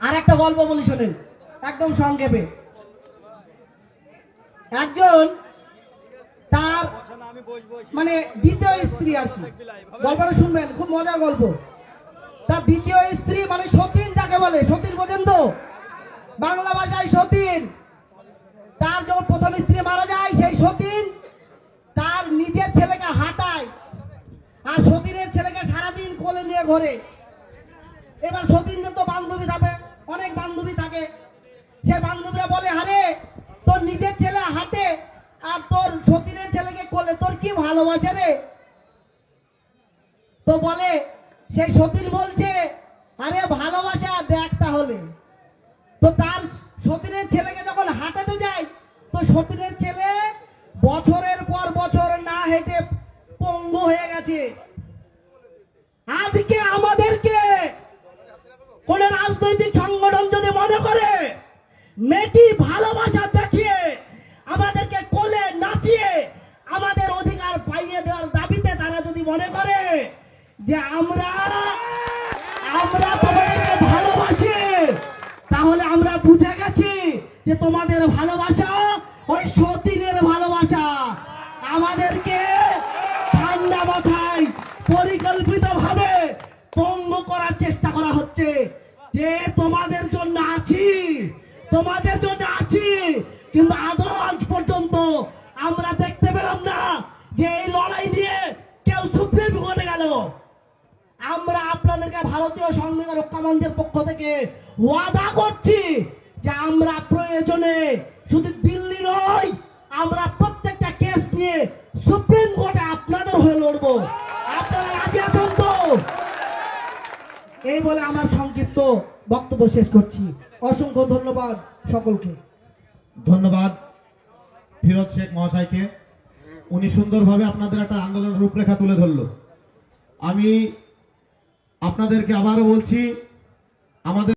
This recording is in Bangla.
আর একটা গল্প বলি শোনেন, একদম সংক্ষেপে। একজন তার মানে দ্বিতীয় স্ত্রী আর কি, গল্পটা শুনবেন, খুব মজার গল্প। তার দ্বিতীয় স্ত্রী মানে সতীন যাকে বলে, সতীন বোঝেন তো, বাংলা ভাষায় সতীন। তার যখন প্রথম স্ত্রী মারা যায়, সেই সতীন তার নিজের ছেলেকে হাঁটায় আর সতীনের ছেলেকে সারাদিন কোলে নিয়ে ঘোরে। এবার সতীনের তো বান্ধবী থাকে, অনেক বান্ধবী থাকে। সে বান্ধবীরা বলে, আরে তোর নিজের ছেলে হাঁটে আর তোর সতীনের ছেলেকে কোলে, তোর কি ভালোবাসে রে? তো বলে, সেই সতীন বলছে, আরে ভালোবাসা দেখ তাহলে। তো তার সতীনের ছেলেকে যখন হাঁটাতে যায়, তো সতীনের ছেলে বছরের পর বছর না হেঁটে পঙ্গু হয়ে গেছে। আজকে আমাদেরকে কোন রাজনৈতিক সংগঠন যদি মনে করে মেয়েটি ভালোবাসা দেখিয়ে আমাদেরকে কোলে নাচিয়ে আমাদের অধিকার পাইয়ে দেওয়ার দাবিতে তারা যদি মনে করে যে আমরা তোমাদেরকে ভালোবাসি, তাহলে আমরা বুঝে গেছি যে তোমাদের ভালোবাসা ওই সতীনের ভালোবাসা। আমাদেরকে ঠান্ডা মাথায় পরিকল্পিত ভাবে পঙ্গু করার চেষ্টা করা হচ্ছে। যে তোমাদের জন্য আছি, তোমাদের জন্য আছি, কিন্তু আদৌ আজ পর্যন্ত আমরা দেখতে পেলাম না যে এই লড়াই নিয়ে কেউ সুপ্রিম কোর্টে গেল। আমরা আপনাদেরকে ভারতীয় সংবিধান রক্ষা মঞ্চের পক্ষ থেকে ওয়াদা করছি যে আমরা প্রয়োজনে শুধু দিল্লি নয়, আমরা প্রত্যেকটা কেস নিয়ে সুপ্রিম কোর্টে আপনাদের হয়ে লড়বো। আপনারা রাজি আছেন তো? এই বলে আমার সংক্ষিপ্ত বক্তব্য শেষ করছি। অসংখ্য ধন্যবাদ সকলকে। ধন্যবাদ ফিরোজ শেখ মহাশয়কে। উনি সুন্দরভাবে আপনাদের একটা আন্দোলনের রূপরেখা তুলে ধরল। আমি আপনাদেরকে আবারও বলছি, আমাদের